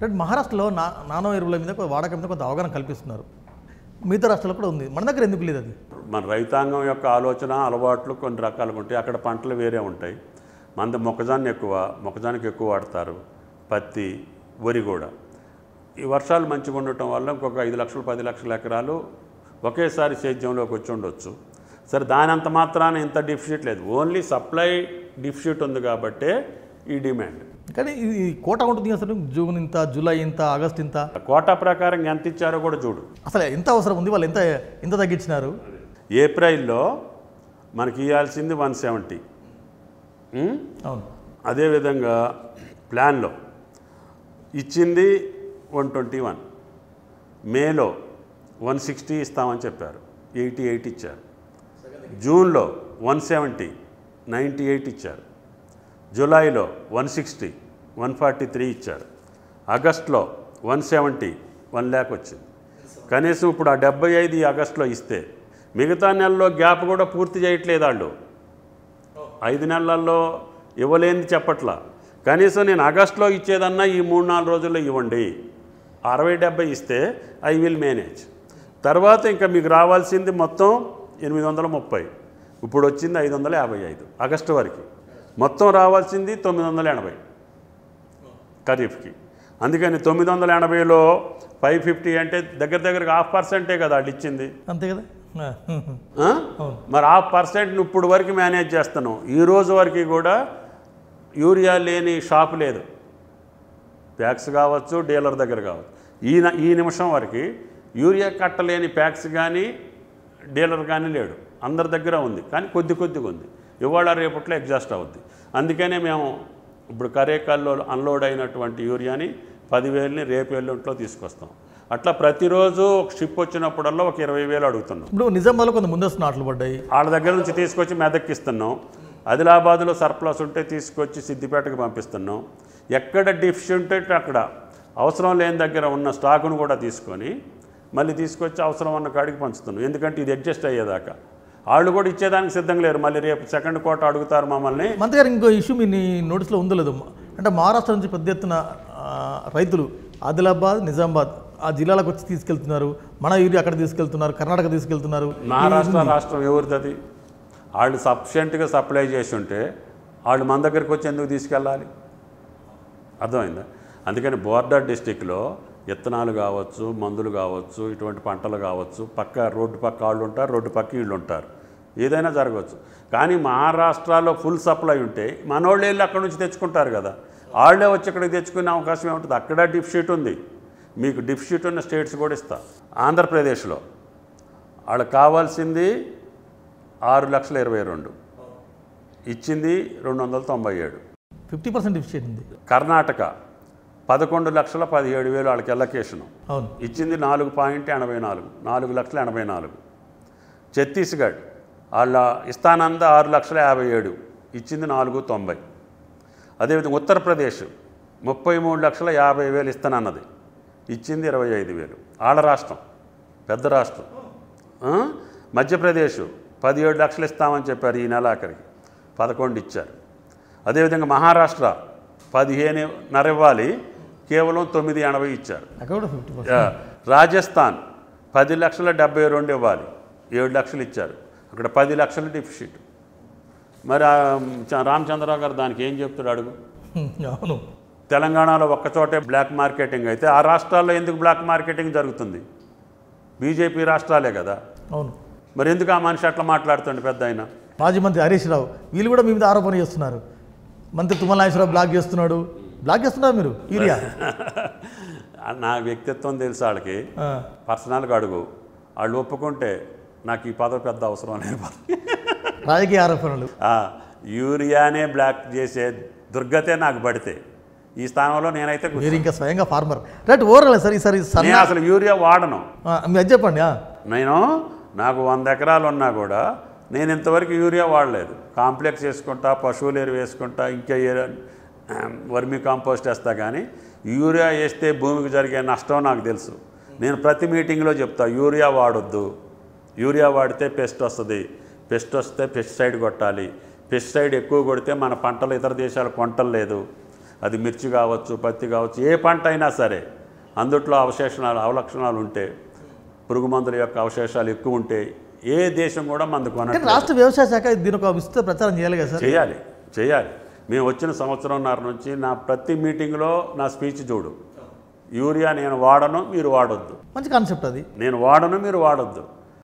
అంటే మహారాష్ట్రలో నానో ఎరువుల మీద వాడకం మీద కొంత అవగాహన కల్పిస్తున్నారు. మిగతా రాష్ట్రాల్లో కూడా ఉంది, మన దగ్గర ఎందుకు లేదు అది? మన రైతాంగం యొక్క ఆలోచన అలవాట్లు కొన్ని రకాలుగా ఉంటాయి. అక్కడ పంటలు వేరే ఉంటాయి. మనది మొక్కజొన్నకి ఎక్కువ వాడతారు, పత్తి, వరి కూడా. ఈ వర్షాలు మంచిగా ఉండటం వల్ల ఇంకొక 5 లక్షలు 10 లక్షల ఎకరాలు ఒకేసారి సేద్యంలోకి వచ్చి ఉండొచ్చు. సరే, దాని అంత మాత్రాన ఇంత డిఫిసిట్ లేదు, ఓన్లీ సప్లై డిఫిసిట్ ఉంది కాబట్టే ఈ డిమాండ్. కానీ ఇది కోటా ఉంటుంది అసలు, జూన్ ఇంత, జూలై ఇంత, ఆగస్ట్ ఇంత, కోటా ప్రకారం ఎంత ఇచ్చారో కూడా చూడు. అసలు ఎంత అవసరం ఉంది, వాళ్ళు ఎంత తగ్గించినారు? ఏప్రిల్లో మనకి ఇవ్వాల్సింది 170. అవును. అదేవిధంగా ప్లాన్లో ఇచ్చింది 121, మేలో 160 ఇస్తామని చెప్పారు, 88 ఇచ్చారు. జూన్లో 170, 98 ఇచ్చారు. జూలైలో 160, 143 ఇచ్చారు. ఆగస్టులో 170, 1 lakh వచ్చింది. కనీసం ఇప్పుడు ఆ 75 ఈ ఆగస్టులో ఇస్తే మిగతా నెలల్లో గ్యాప్ కూడా పూర్తి చేయట్లేదు వాళ్ళు. 5 నెలల్లో ఇవ్వలేని చెప్పట్లా. కనీసం నేను ఆగస్టులో ఇచ్చేదన్నా ఈ 3-4 రోజుల్లో ఇవ్వండి, 60-70 ఇస్తే ఐ విల్ మేనేజ్. తర్వాత ఇంకా మీకు రావాల్సింది మొత్తం 830, ఇప్పుడు వచ్చింది 555 ఆగస్టు వరకు. మొత్తం రావాల్సింది 980 ఖరీఫ్కి. అందుకని 980లో 550 అంటే దగ్గరగా 0.5% కదా వాళ్ళు ఇచ్చింది, అంతే కదా. మరి 0.5% ఇప్పుడు వరకు మేనేజ్ చేస్తున్నాం. ఈ రోజు వరకు కూడా యూరియా లేని షాపు లేదు, ప్యాక్స్ కావచ్చు, డీలర్ దగ్గర కావచ్చు. ఈ నిమిషం వరకు యూరియా కట్టలేని ప్యాక్స్ కానీ డీలర్ కానీ లేడు, అందరి దగ్గర ఉంది. కానీ కొద్దిగా ఉంది, ఇవాళ రేపట్లో ఎగ్జాస్ట్ అవుద్ది. అందుకనే మేము ఇప్పుడు కరేకల్లో అన్లోడ్ అయినటువంటి యూరియాని 10,000ని రేపు ఎల్లుంట్లో తీసుకొస్తాం. అట్లా ప్రతిరోజు ఒక షిప్ వచ్చినప్పుడల్లా ఒక 20,000 అడుగుతున్నాం. ఇప్పుడు నిజామాబాద్లో కొంత ముందస్తు నాట్లు పడ్డాయి, వాళ్ళ దగ్గర నుంచి తీసుకొచ్చి మెదక్కి ఇస్తున్నాం. ఆదిలాబాద్లో సర్ప్లస్ ఉంటే తీసుకొచ్చి సిద్దిపేటకి పంపిస్తున్నాం. ఎక్కడ డిఫిషియెంట్ ఉంటే అక్కడ అవసరం లేని దగ్గర ఉన్న స్టాకును కూడా తీసుకొని మళ్ళీ తీసుకొచ్చి అవసరం ఉన్న కాడికి పంచుతున్నాం. ఎందుకంటే ఇది అడ్జస్ట్ అయ్యేదాకా వాళ్ళు కూడా ఇచ్చేదానికి సిద్ధంగా లేరు. మళ్ళీ రేపు సెకండ్ కోట అడుగుతారు మమ్మల్ని. మంత్రి గారు, ఇంకో ఇష్యూ మీ నోటీస్లో ఉందో లేదు అంటే, మహారాష్ట్ర నుంచి పెద్ద ఎత్తున రైతులు ఆదిలాబాద్, నిజామాబాద్ ఆ జిల్లాలకు వచ్చి తీసుకెళ్తున్నారు, మన యూరియా అక్కడ తీసుకెళ్తున్నారు, కర్ణాటక తీసుకెళ్తున్నారు. మహారాష్ట్ర రాష్ట్రం ఎవరిది? వాళ్ళు సఫిషియెంట్గా సప్లై చేసి ఉంటే వాళ్ళు మన దగ్గరికి వచ్చి ఎందుకు తీసుకెళ్ళాలి? అర్థమైందా? అందుకని బోర్డర్ డిస్టిక్లో విత్తనాలు కావచ్చు, మందులు కావచ్చు, ఇటువంటి పంటలు కావచ్చు, రోడ్డు పక్క వాళ్ళు ఉంటారు, రోడ్డు పక్క వీళ్ళు ఉంటారు, ఏదైనా జరగవచ్చు. కానీ మహారాష్ట్రలో ఫుల్ సప్లై ఉంటే మనోళ్ళు వెళ్ళి అక్కడ నుంచి తెచ్చుకుంటారు కదా, వాళ్ళే వచ్చి ఇక్కడికి తెచ్చుకునే అవకాశం ఏముంటుంది? అక్కడ డిఫిసిట్ ఉంది. మీకు డిఫిసిట్ ఉన్న స్టేట్స్ కూడా ఇస్తా. ఆంధ్రప్రదేశ్లో వాళ్ళకి కావాల్సింది 6,22,000, ఇచ్చింది 297, 50% డిఫిసిట్ ఉంది. కర్ణాటక 11,17,000 వాళ్ళకి ఎలకేషను, అవును, ఇచ్చింది 4.84, 4,84,000. ఛత్తీస్గఢ్ వాళ్ళ ఇస్తానంద 6,57,000, ఇచ్చింది 490. అదేవిధంగా ఉత్తరప్రదేశ్ 33,50,000 ఇస్తానన్నది, ఇచ్చింది 25,000. వాళ్ళ రాష్ట్రం పెద్ద రాష్ట్రం. మధ్యప్రదేశ్ 17 లక్షలు ఇస్తామని చెప్పారు, ఈ నెలాఖరికి 11 ఇచ్చారు. అదేవిధంగా మహారాష్ట్ర 15.5 ఇవ్వాలి, కేవలం 9.80 ఇచ్చారు. రాజస్థాన్ 10,72,000 ఇవ్వాలి, 7 లక్షలు ఇచ్చారు, అక్కడ 10 లక్షల డిఫిసిట్. మరి రామచంద్రరావు గారు దానికి ఏం చెప్తాడు అడుగు. అవును, తెలంగాణలో ఒక్కచోటే బ్లాక్ మార్కెటింగ్ అయితే ఆ రాష్ట్రాల్లో ఎందుకు బ్లాక్ మార్కెటింగ్ జరుగుతుంది? బీజేపీ రాష్ట్రాలే కదా. అవును, మరి ఎందుకు ఆ మనిషి అట్లా మాట్లాడుతుండే పెద్ద ఆయన? మాజీ మంత్రి హరీష్ రావు వీళ్ళు కూడా మీ మీద ఆరోపణ చేస్తున్నారు, మంత్రి తుమ్మల నాగేశ్వరరావు బ్లాక్ చేస్తున్నారు మీరు యూరియా. నా వ్యక్తిత్వం తెలుసు వాళ్ళకి, పర్సనల్గా అడుగు, వాళ్ళు ఒప్పుకుంటే నాకు ఈ పదవి పెద్ద అవసరం అనేది. రాజకీయ ఆరోపణలు. యూరియానే బ్లాక్ చేసే దుర్గతే నాకు పడితే ఈ స్థానంలో నేనైతే మీరు ఇంకా స్వయంగా ఫార్మర్. రైట్, ఓవరాల్ సార్ ఈసారి నేను అసలు యూరియా వాడను. మీరు చెప్పండి. నాకు 100 ఎకరాలు ఉన్నా కూడా నేను ఇంతవరకు యూరియా వాడలేదు. కాంప్లెక్స్ వేసుకుంటా, పశువులు ఎరువు వేసుకుంటా, ఇంకా వర్మీ కాంపోస్ట్ వేస్తా. కానీ యూరియా వేస్తే భూమికి జరిగే నష్టం నాకు తెలుసు. నేను ప్రతి మీటింగ్లో చెప్తా, యూరియా వాడొద్దు, యూరియా వాడితే పెస్ట్ వస్తుంది, పెస్ట్ వస్తే పెస్టిసైడ్ కొట్టాలి, పెస్టిసైడ్ ఎక్కువ కొడితే మన పంటలు ఇతర దేశాలు కొంటలేదు, అది మిర్చి కావచ్చు, పత్తి కావచ్చు, ఏ పంట అయినా సరే అందుట్లో అవలక్షణాలు ఉంటే, పురుగు మందుల యొక్క అవశేషాలు ఎక్కువ ఉంటే ఏ దేశం కూడా మనకు కానీ రాష్ట్ర వ్యవసాయ శాఖ దీని ఒక విస్తృత ప్రచారం చేయాలి కదా సార్? చేయాలి. మేము వచ్చిన సంవత్సరంన్నర నుంచి నా ప్రతి మీటింగ్లో నా స్పీచ్ చూడు, యూరియా నేను వాడను, మీరు వాడొద్దు. మంచి కాన్సెప్ట్ అది. నేను వాడను, మీరు వాడొద్దు.